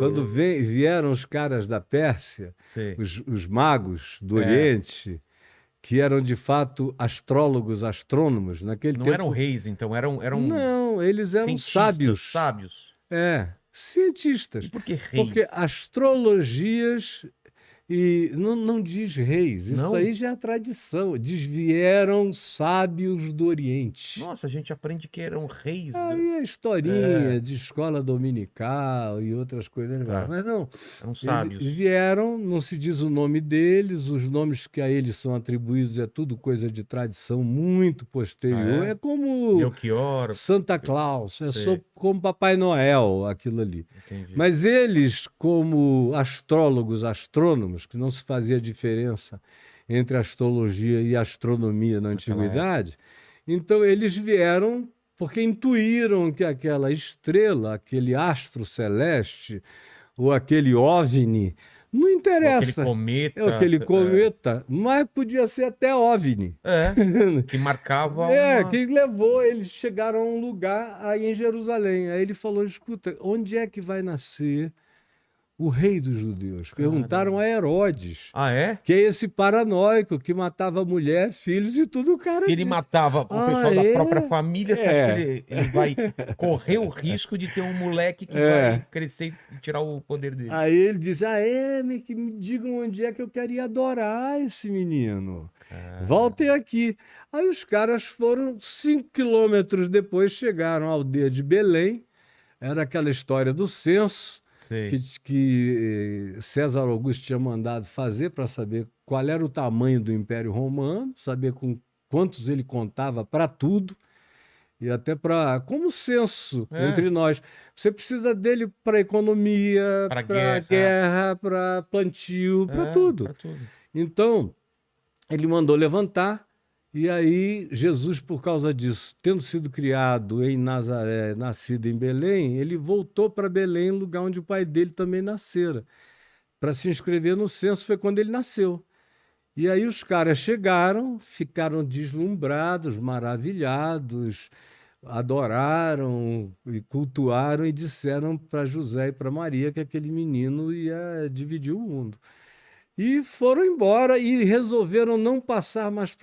quando vieram os caras da Pérsia, Sei. os magos do Oriente, que eram de fato astrólogos, astrônomos, naquele Não tempo. eram reis, então, eram Não, eles eram cientistas, sábios. sábios. Cientistas. E por que reis? Porque astrologias. E não diz reis, isso Não? aí já é tradição. Diz vieram sábios do Oriente. Nossa, a gente aprende que eram reis. Aí é historinha de escola dominical e outras coisas. Tá. Mas não, Eram eles sábios. vieram, não se diz o nome deles, os nomes que a eles são atribuídos é tudo coisa de tradição muito posterior. Ah, é? É como Melchior. Santa Claus, é só Sei. como Papai Noel, aquilo ali. Entendi. Mas eles, como astrólogos, astrônomos, que não se fazia diferença entre astrologia e astronomia na antiguidade, então eles vieram porque intuíram que aquela estrela, aquele astro celeste, ou aquele OVNI, não Ou aquele interessa. cometa. É aquele cometa, mas podia ser até OVNI. Que marcava Que levou, eles chegaram a um lugar aí em Jerusalém. Aí ele falou, escuta, onde é que vai nascer o rei dos judeus? Perguntaram a Herodes, Ah, é? que é esse paranoico que matava mulher, filhos e tudo, o cara Se ele disse, matava o pessoal da própria família, você acha que ele vai correr o risco de ter um moleque que vai crescer e tirar o poder dele? Aí ele disse, que me digam onde é que eu queria adorar esse menino. Voltem aqui. Aí os caras foram 5 quilômetros depois, chegaram à aldeia de Belém. Era aquela história do censo que César Augusto tinha mandado fazer para saber qual era o tamanho do Império Romano, saber com quantos ele contava para tudo. E até para como censo entre nós. Você precisa dele para economia, para guerra, para plantio, para tudo. Então, ele mandou levantar, e aí Jesus, por causa disso, tendo sido criado em Nazaré, nascido em Belém, ele voltou para Belém, lugar onde o pai dele também nascera. Para se inscrever no censo foi quando ele nasceu. E aí os caras chegaram, ficaram deslumbrados, maravilhados, adoraram e cultuaram e disseram para José e para Maria que aquele menino ia dividir o mundo. E foram embora e resolveram não passar mais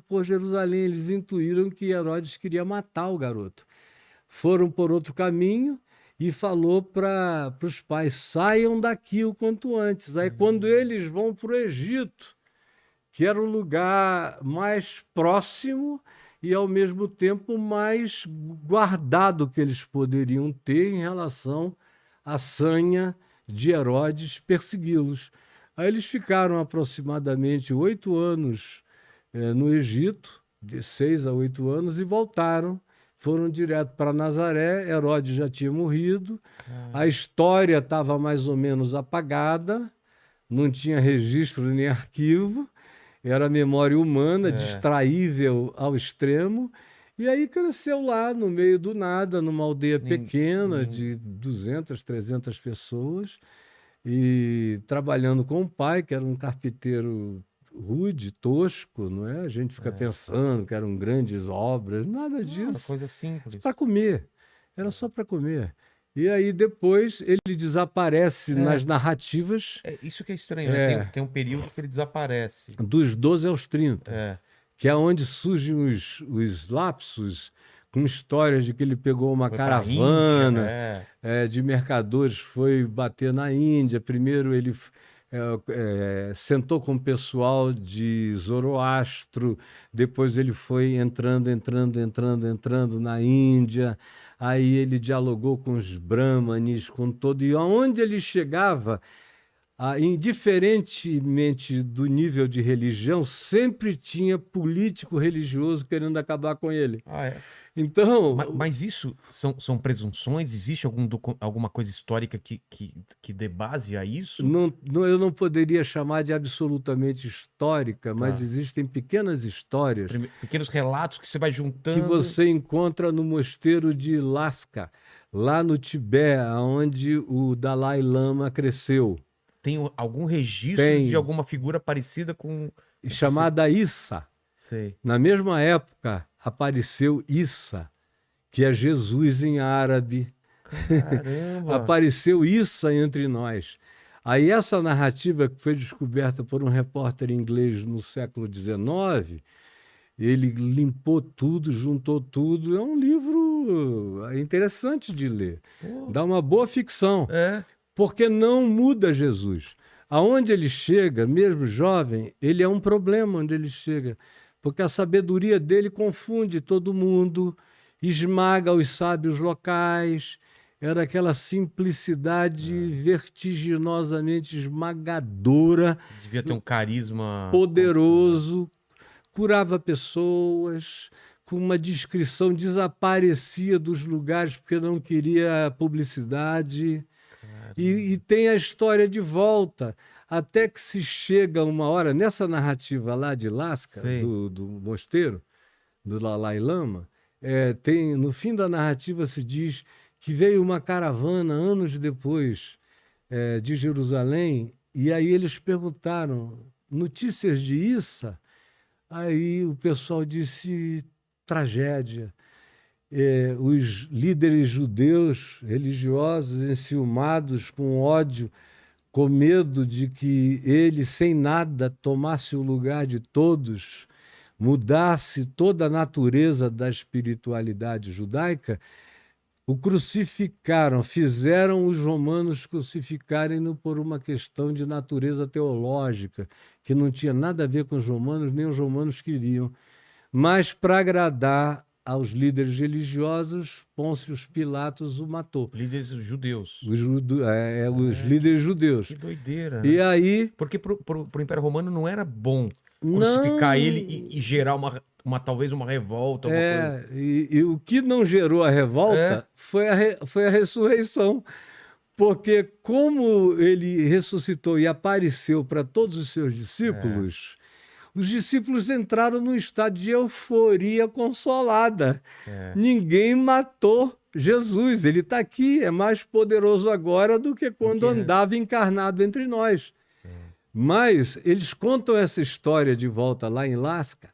por Jerusalém. Eles intuíram que Herodes queria matar o garoto. Foram por outro caminho e falou para os pais, saiam daqui o quanto antes. Aí quando eles vão para o Egito, que era o lugar mais próximo e, ao mesmo tempo, mais guardado que eles poderiam ter em relação à sanha de Herodes persegui-los. Aí eles ficaram aproximadamente 8 anos no Egito, de 6 a 8 anos, e voltaram. Foram direto para Nazaré, Herodes já tinha morrido, a história estava mais ou menos apagada, não tinha registro nem arquivo, era memória humana, distraível ao extremo, e aí cresceu lá, no meio do nada, numa aldeia pequena de 200, 300 pessoas, e trabalhando com o pai, que era um carpinteiro rude, tosco, não é? A gente fica pensando que eram grandes obras, nada disso. Era coisa simples. Para comer, era só para comer. E aí depois ele desaparece nas narrativas. Isso que é estranho, né? Tem um período que ele desaparece. Dos 12 aos 30, que é onde surgem os lapsos com histórias de que ele pegou uma caravana de mercadores, foi bater na Índia. Primeiro ele sentou com o pessoal de Zoroastro, depois ele foi entrando na Índia, aí ele dialogou com os brahmanes, com todo, e aonde ele chegava, indiferentemente do nível de religião, sempre tinha político religioso querendo acabar com ele. Então, mas isso são presunções? Existe alguma coisa histórica que dê base a isso? Eu não poderia chamar de absolutamente histórica, mas existem pequenas histórias. Pequenos relatos que você vai juntando. Que você encontra no mosteiro de Lhasa, lá no Tibete, onde o Dalai Lama cresceu. Tem algum registro de alguma figura parecida com... Chamada Issa. Sei. Na mesma época, apareceu Issa, que é Jesus em árabe. Caramba! Apareceu Issa entre nós. Aí essa narrativa que foi descoberta por um repórter inglês no século XIX, ele limpou tudo, juntou tudo. É um livro interessante de ler. Pô, Dá uma boa ficção, é, porque não muda Jesus. Aonde ele chega, mesmo jovem, ele é um problema onde ele chega, porque a sabedoria dele confunde todo mundo, esmaga os sábios locais. Era aquela simplicidade vertiginosamente esmagadora, devia ter um carisma. poderoso, curava pessoas, com uma descrição, desaparecia dos lugares porque não queria publicidade. E tem a história de volta, até que se chega uma hora, nessa narrativa lá de Lasca, Sei. do mosteiro, do Dalai Lama, tem, no fim da narrativa se diz que veio uma caravana anos depois de Jerusalém, e aí eles perguntaram notícias de Issa, aí o pessoal disse tragédia. Os líderes judeus religiosos enciumados, com ódio, com medo de que ele, sem nada, tomasse o lugar de todos, mudasse toda a natureza da espiritualidade judaica, o crucificaram, fizeram os romanos crucificarem-no por uma questão de natureza teológica, que não tinha nada a ver com os romanos, nem os romanos queriam. Mas, para agradar aos líderes religiosos, Pôncio Pilatos o matou. Líderes judeus. Os líderes judeus. Que doideira. E Né? aí... Porque pro Império Romano não era bom crucificar ele e gerar talvez uma revolta. E o que não gerou a revolta foi a ressurreição. Porque como ele ressuscitou e apareceu para todos os seus discípulos... Os discípulos entraram num estado de euforia consolada. Ninguém matou Jesus. Ele está aqui, é mais poderoso agora do que quando andava encarnado entre nós. Mas eles contam essa história de volta lá em Lasca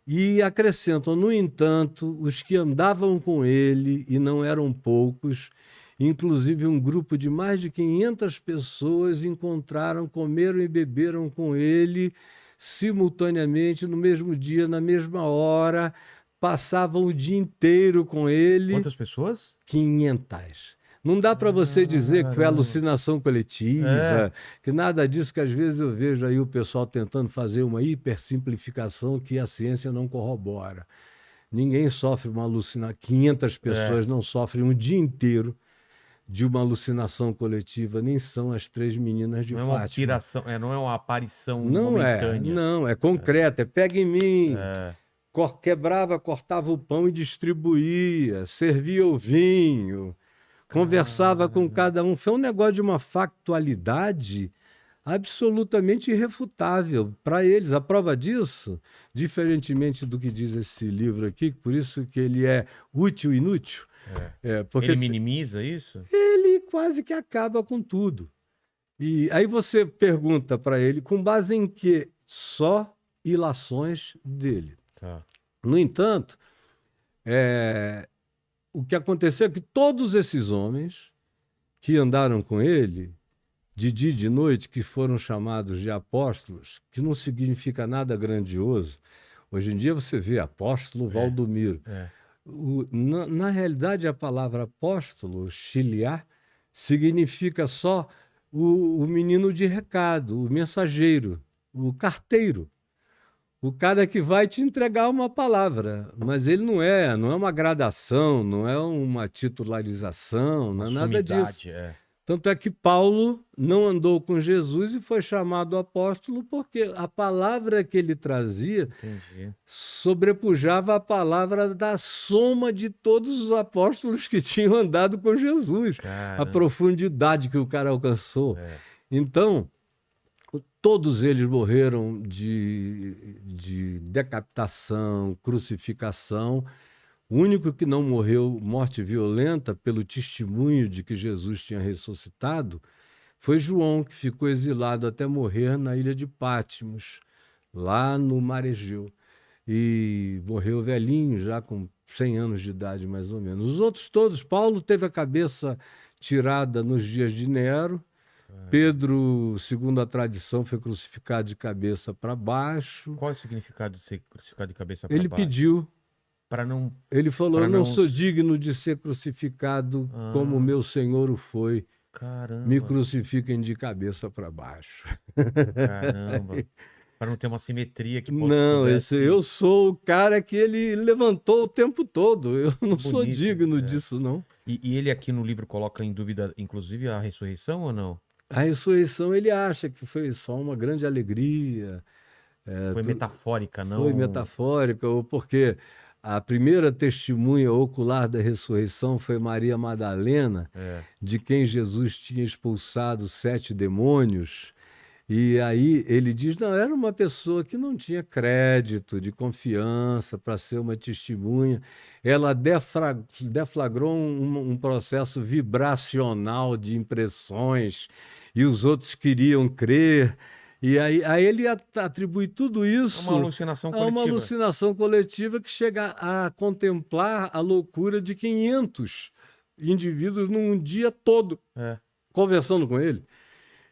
e acrescentam, no entanto, os que andavam com ele, e não eram poucos, inclusive um grupo de mais de 500 pessoas, comeram e beberam com ele simultaneamente, no mesmo dia, na mesma hora, passavam o dia inteiro com ele. Quantas pessoas? 500. Não dá para você dizer que foi alucinação coletiva, que nada disso, que às vezes eu vejo aí o pessoal tentando fazer uma hipersimplificação que a ciência não corrobora. Ninguém sofre uma alucinação, 500 pessoas não sofrem um dia inteiro de uma alucinação coletiva, nem são as 3 meninas de Fátima. Não é uma aparição momentânea. Não, é concreta, pega em mim. Quebrava, cortava o pão e distribuía, servia o vinho, conversava com cada um. Foi um negócio de uma factualidade absolutamente irrefutável para eles. A prova disso, diferentemente do que diz esse livro aqui, por isso que ele é útil e inútil, porque ele minimiza isso? Ele quase que acaba com tudo. E aí você pergunta para ele com base em quê? Só ilações dele. Tá. No entanto, o que aconteceu é que todos esses homens que andaram com ele, de dia e de noite, que foram chamados de apóstolos, que não significa nada grandioso. Hoje em dia você vê apóstolo Valdomiro. Na realidade, a palavra apóstolo, chiliar, significa só o menino de recado, o mensageiro, o carteiro. O cara que vai te entregar uma palavra, mas ele não é uma gradação, não é uma titularização, não é nada disso. Tanto é que Paulo não andou com Jesus e foi chamado apóstolo porque a palavra que ele trazia sobrepujava a palavra da soma de todos os apóstolos que tinham andado com Jesus. A profundidade que o cara alcançou. Então, todos eles morreram de decapitação, crucificação. O único que não morreu morte violenta pelo testemunho de que Jesus tinha ressuscitado foi João, que ficou exilado até morrer na ilha de Patmos, lá no Mar Egeu. e morreu velhinho, já com 100 anos de idade, mais ou menos. Os outros todos, Paulo teve a cabeça tirada nos dias de Nero, Pedro, segundo a tradição, foi crucificado de cabeça para baixo. Qual é o significado de ser crucificado de cabeça para Ele baixo? pediu, Para não... ele falou, pra eu não não- sou digno de ser crucificado como meu Senhor o foi. Me Caramba, crucifiquem de cabeça para baixo. caramba. Para não ter uma simetria que Não, pudesse... eu sou o cara que ele levantou o tempo todo. Eu não sou Bonito, digno disso, não. E ele aqui no livro coloca em dúvida, inclusive, a ressurreição ou não? A ressurreição ele acha que foi só uma grande alegria, Foi metafórica, não? foi metafórica, ou porque a primeira testemunha ocular da ressurreição foi Maria Madalena, de quem Jesus tinha expulsado 7 demônios. E aí ele diz, não, era uma pessoa que não tinha crédito, de confiança para ser uma testemunha. Ela deflagrou um processo vibracional de impressões e os outros queriam crer. E aí ele atribui tudo isso Uma alucinação a uma coletiva. alucinação coletiva que chega a contemplar a loucura de 500 indivíduos num dia todo, conversando com ele.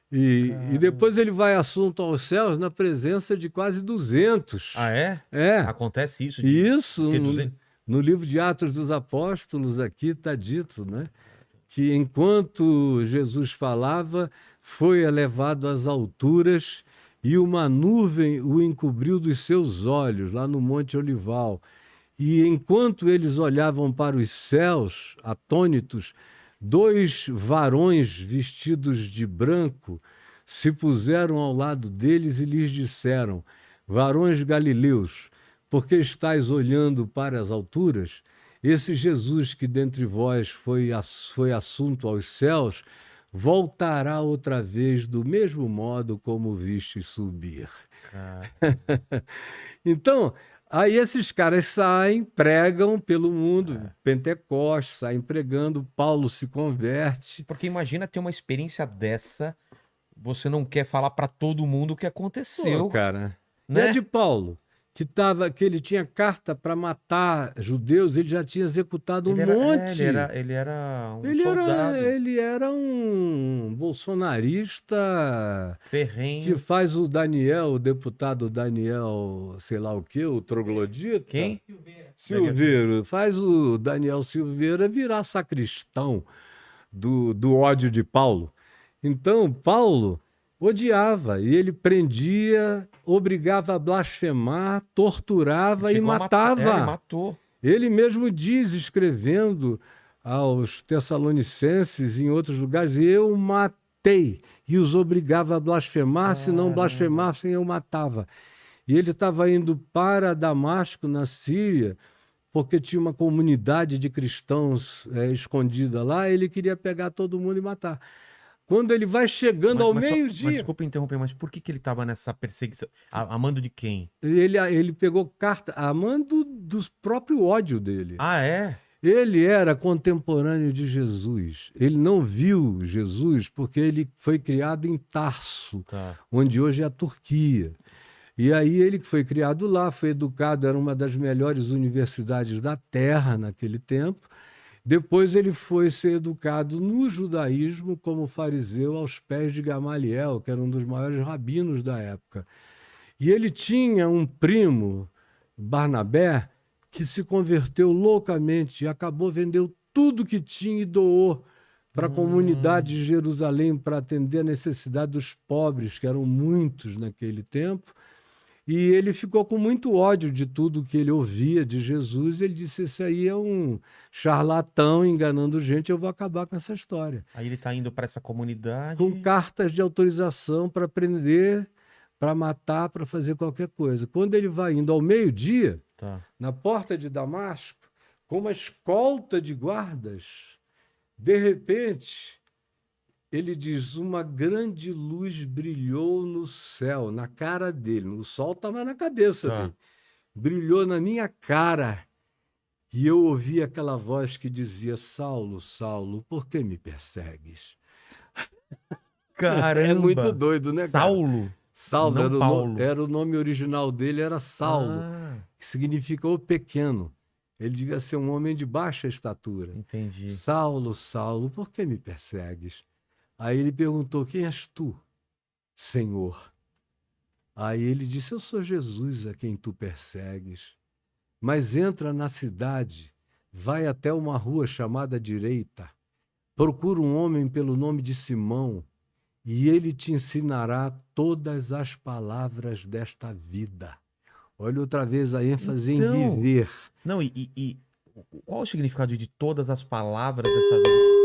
E depois ele vai assunto aos céus na presença de quase 200. Ah, é? É. Acontece isso? Isso, ter 200? no livro de Atos dos Apóstolos, aqui está dito, né? Que enquanto Jesus falava, foi elevado às alturas e uma nuvem o encobriu dos seus olhos, lá no Monte Olival. E enquanto eles olhavam para os céus, atônitos, 2 varões vestidos de branco se puseram ao lado deles e lhes disseram: varões galileus, por que estáis olhando para as alturas? Esse Jesus que dentre vós foi assunto aos céus, voltará outra vez do mesmo modo como viste subir. Então, aí esses caras saem, pregam pelo mundo, Pentecostes, saem pregando, Paulo se converte. Porque imagina ter uma experiência dessa, você não quer falar para todo mundo o que aconteceu. Pô, cara. Né? E a de Paulo, que ele tinha carta para matar judeus, ele já tinha executado um monte. Ele era um soldado. Ele era um bolsonarista ferrenho. que faz o deputado Daniel, sei lá o quê, o troglodita. Quem? Silveira. Faz o Daniel Silveira virar sacristão do ódio de Paulo. Então, Paulo odiava, e ele prendia, obrigava a blasfemar, torturava e matava. Ele matou. Ele mesmo diz, escrevendo aos Tessalonicenses e em outros lugares, eu matei, e os obrigava a blasfemar, se não blasfemassem eu matava. E ele estava indo para Damasco, na Síria, porque tinha uma comunidade de cristãos escondida lá, ele queria pegar todo mundo e matar. Quando ele vai chegando ao meio-dia... Desculpa interromper, mas por que ele estava nessa perseguição? A mando de quem? Ele pegou carta a mando do próprio ódio dele. Ah, é? Ele era contemporâneo de Jesus. Ele não viu Jesus porque ele foi criado em Tarso, onde hoje é a Turquia. E aí ele que foi criado lá, foi educado, era uma das melhores universidades da Terra naquele tempo. Depois ele foi ser educado no judaísmo como fariseu aos pés de Gamaliel, que era um dos maiores rabinos da época. E ele tinha um primo, Barnabé, que se converteu loucamente e acabou vendendo tudo que tinha e doou para a comunidade de Jerusalém para atender a necessidade dos pobres, que eram muitos naquele tempo. E ele ficou com muito ódio de tudo que ele ouvia de Jesus. Ele disse, esse aí é um charlatão enganando gente, eu vou acabar com essa história. Aí ele está indo para essa comunidade... Com cartas de autorização para prender, para matar, para fazer qualquer coisa. Quando ele vai indo ao meio-dia, na porta de Damasco, com uma escolta de guardas, de repente... Ele diz, uma grande luz brilhou no céu, na cara dele. O sol estava na cabeça dele. Brilhou na minha cara. E eu ouvi aquela voz que dizia, Saulo, Saulo, por que me persegues? Caramba! É muito doido, né, Saulo? Cara? Saulo, não Paulo. Era o nome original dele, era Saulo, que significa o pequeno. Ele devia ser um homem de baixa estatura. Entendi. Saulo, Saulo, por que me persegues? Aí ele perguntou, quem és tu, Senhor? Aí ele disse, eu sou Jesus a quem tu persegues. Mas entra na cidade, vai até uma rua chamada Direita, procura um homem pelo nome de Simão, e ele te ensinará todas as palavras desta vida. Olha outra vez a ênfase em viver. Não, e qual o significado de todas as palavras dessa vida?